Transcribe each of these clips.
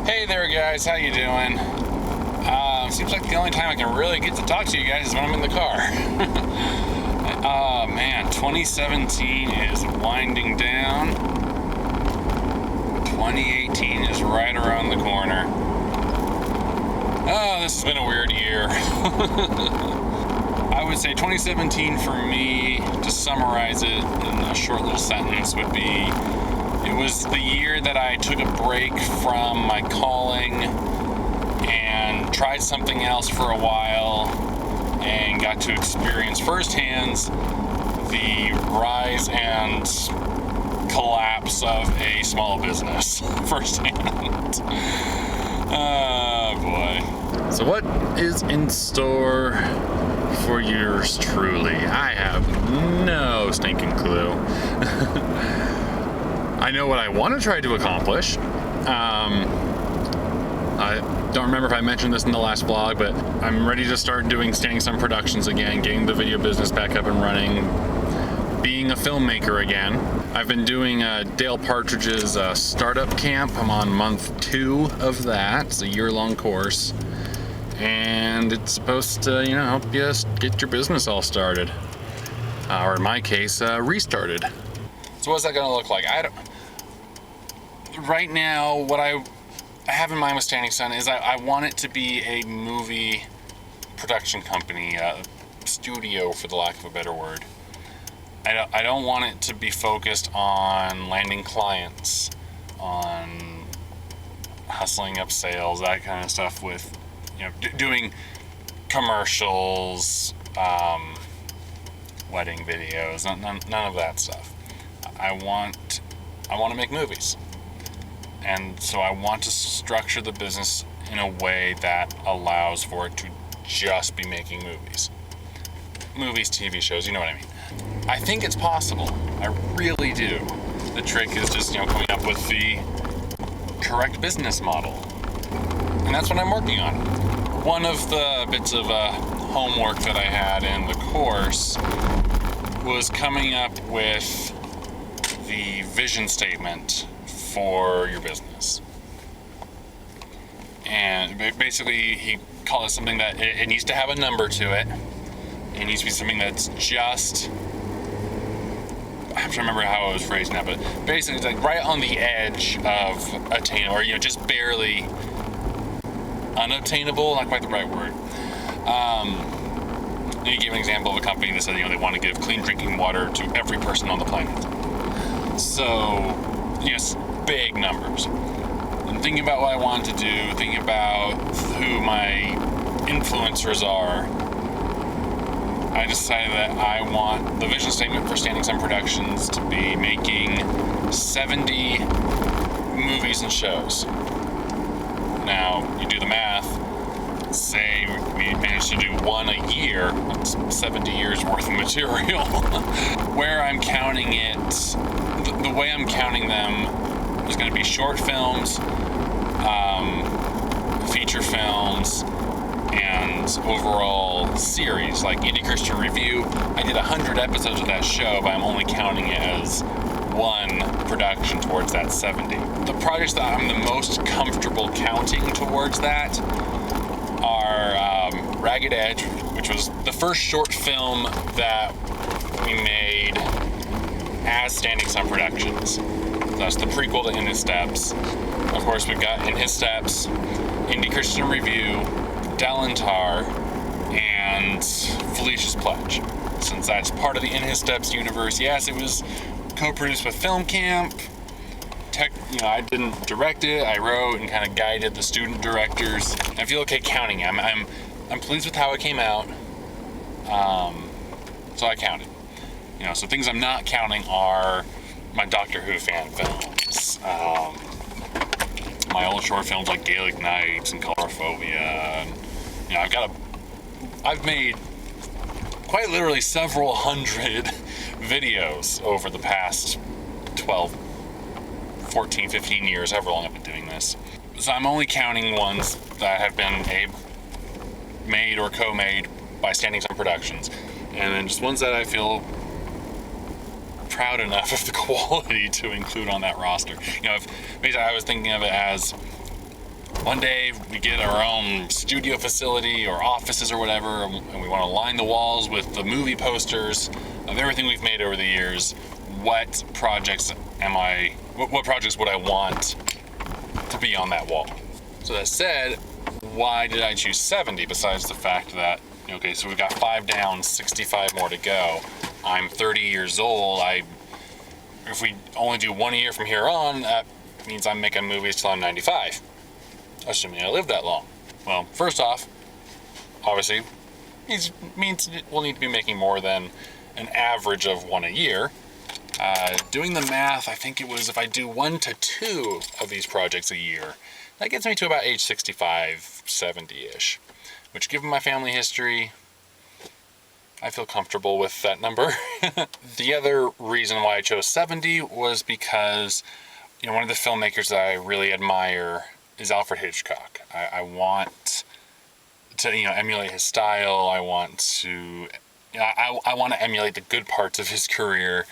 Hey there guys, how you doing? Seems like the only time I can really get to talk to you guys is when I'm in the car. Oh man, 2017 is winding down. 2018 is right around the corner. Oh, this has been a weird year. I would say 2017 for me, to summarize it in a short little sentence, would be it was the year that I took a break from my calling and tried something else for a while and got to experience firsthand the rise and collapse of a small business firsthand. Oh boy. So what is in store for yours truly? I have no stinking clue. I know what I want to try to accomplish. I don't remember if I mentioned this in the last vlog, but I'm ready to start doing standing sun productions again, getting the video business back up and running, being a filmmaker again. I've been doing Dale Partridge's startup camp. I'm on month 2 of that. It's a year-long course, and it's supposed to, help you get your business all started, or in my case, restarted. So what's that going to look like? Right now, what I have in mind with Standing Sun is I want it to be a movie production company, studio for the lack of a better word. I don't want it to be focused on landing clients, on hustling up sales, that kind of stuff with, doing commercials, wedding videos, none of that stuff. I want to make movies. And so I want to structure the business in a way that allows for it to just be making movies. Movies, TV shows, you know what I mean. I think it's possible. I really do. The trick is just, coming up with the correct business model. And that's what I'm working on. One of the bits of homework that I had in the course was coming up with the vision statement for your business. And basically he called it something that it needs to have a number to it. It needs to be something that's just, I have to remember how it was phrased now, but basically it's like right on the edge of attainable, or just barely unobtainable, not quite the right word. He gave an example of a company that said they want to give clean drinking water to every person on the planet. So, yes, big numbers. And thinking about what I want to do, thinking about who my influencers are, I decided that I want the vision statement for Standing Sun Productions to be making 70 movies and shows. Now, you do the math, say we managed to do one a year, that's 70 years worth of material. Where I'm counting it, the way I'm counting them is going to be short films, feature films, and overall series, like Indie Christian Review. I did 100 episodes of that show, but I'm only counting it as one production towards that 70. The projects that I'm the most comfortable counting towards that are Ragged Edge, which was the first short film that we made as Standing Sun Productions. That's the prequel to In His Steps. Of course, we've got In His Steps, Indie Christian Review, Delantar, and Felicia's Pledge. Since that's part of the In His Steps universe, yes, it was co-produced with Film Camp. I didn't direct it. I wrote and kind of guided the student directors. I feel okay counting it. I'm pleased with how it came out. So I counted. So things I'm not counting are my Doctor Who fan films, my old short films like Gaelic Nights and Colorophobia. And, I've made quite literally several hundred videos over the past 12, 14, 15 years, however long I've been doing this. So I'm only counting ones that have been made or co-made by Standing Sun Productions. And then just ones that I feel proud enough of the quality to include on that roster. Basically I was thinking of it as one day we get our own studio facility or offices or whatever, and we want to line the walls with the movie posters of everything we've made over the years. What projects what projects would I want to be on that wall? So that said, why did I choose 70 besides the fact that, okay, so we've got 5 down, 65 more to go. I'm 30 years old. If we only do 1 a year from here on, that means I'm making movies till I'm 95. Assuming I live that long. Well, first off, obviously, it means we'll need to be making more than an average of 1 a year. Doing the math, I think it was if I do 1 to 2 of these projects a year, that gets me to about age 65, 70-ish. Which, given my family history, I feel comfortable with that number. The other reason why I chose 70 was because, one of the filmmakers that I really admire is Alfred Hitchcock. I want to, emulate his style. I want to, I want to emulate the good parts of his career.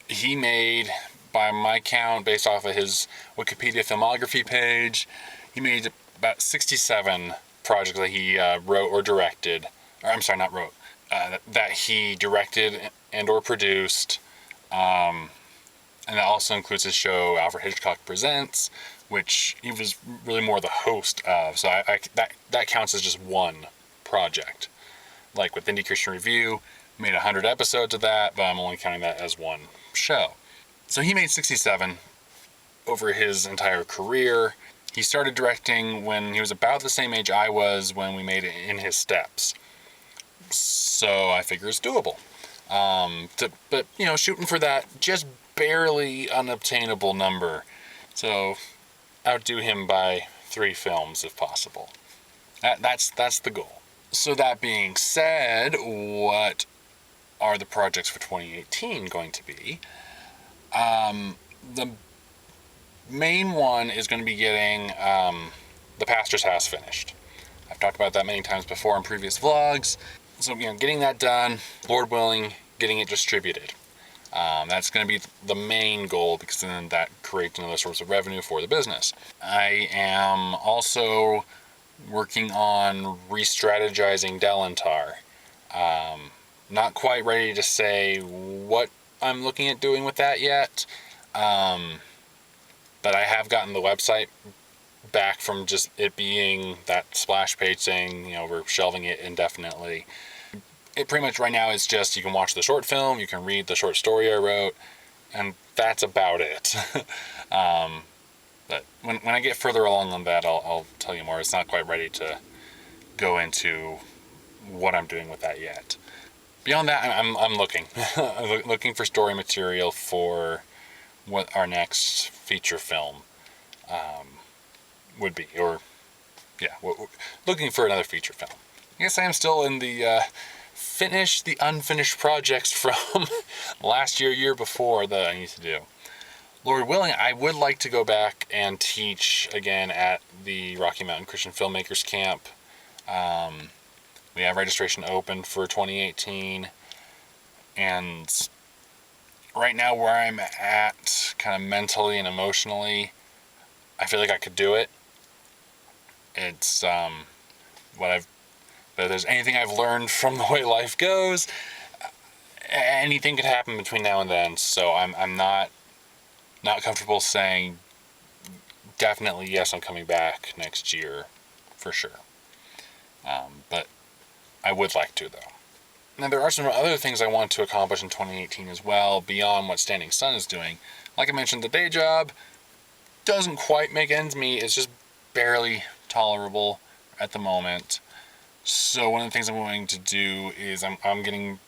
He made, by my count, based off of his Wikipedia filmography page, he made about 67 projects that he wrote or directed. Or I'm sorry, not wrote. That he directed and or produced. And that also includes his show Alfred Hitchcock Presents, which he was really more the host of. So that counts as just one project. Like with Indie Christian Review, made 100 episodes of that, but I'm only counting that as one show. So he made 67 over his entire career. He started directing when he was about the same age I was when we made it In His Steps. So I figure it's doable. But shooting for that just barely unobtainable number. So outdo him by 3 films if possible. That's the goal. So that being said, what are the projects for 2018 going to be? The main one is going to be getting The Pastor's House finished. I've talked about that many times before in previous vlogs. So, getting that done, Lord willing, getting it distributed. That's going to be the main goal because then that creates another source of revenue for the business. I am also working on re-strategizing Delantar. Not quite ready to say what I'm looking at doing with that yet. But I have gotten the website back from just it being that splash page saying, we're shelving it indefinitely. It pretty much right now is just you can watch the short film, you can read the short story I wrote, and that's about it. But when I get further along on that, I'll tell you more. It's not quite ready to go into what I'm doing with that yet. Beyond that, I'm looking. looking for story material for what our next feature film would be. Looking for another feature film. I guess I am still in the finish the unfinished projects from last year before that I need to do. Lord willing, I would like to go back and teach again at the Rocky Mountain Christian Filmmakers Camp. We have registration open for 2018, and right now where I'm at, kind of mentally and emotionally, I feel like I could do it. It's but if there's anything I've learned from the way life goes, anything could happen between now and then. So I'm not comfortable saying definitely yes, I'm coming back next year for sure. But I would like to, though. Now, there are some other things I want to accomplish in 2018 as well, beyond what Standing Sun is doing. Like I mentioned, the day job doesn't quite make ends meet. It's just barely tolerable at the moment. So one of the things I'm going to do is I want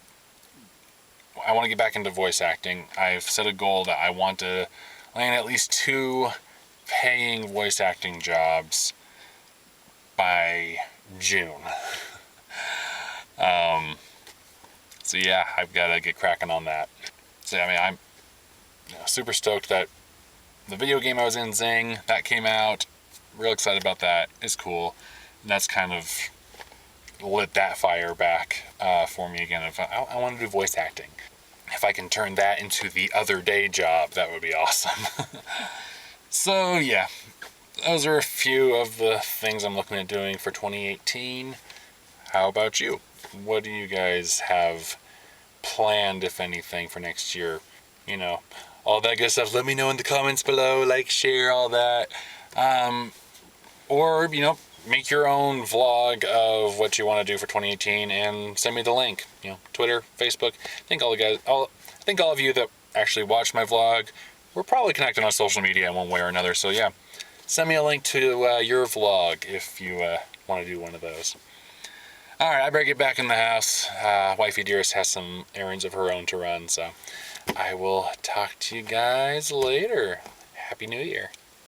to get back into voice acting. I've set a goal that I want to land at least 2 paying voice acting jobs by June. So yeah, I've got to get cracking on that. So I'm super stoked that the video game I was in, Zing, that came out. Real excited about that. It's cool. And that's kind of lit that fire back for me again. If I want to do voice acting. If I can turn that into the other day job, that would be awesome. So yeah, those are a few of the things I'm looking at doing for 2018. How about you? What do you guys have planned, if anything, for next year? You know, all that good stuff. Let me know in the comments below. Like, share, all that. Or, make your own vlog of what you want to do for 2018 and send me the link. Twitter, Facebook. I think all of you that actually watch my vlog, we're probably connected on social media in one way or another. So yeah, send me a link to your vlog if you want to do one of those. All right, I better get back in the house. Wifey Dearest has some errands of her own to run, so I will talk to you guys later. Happy New Year.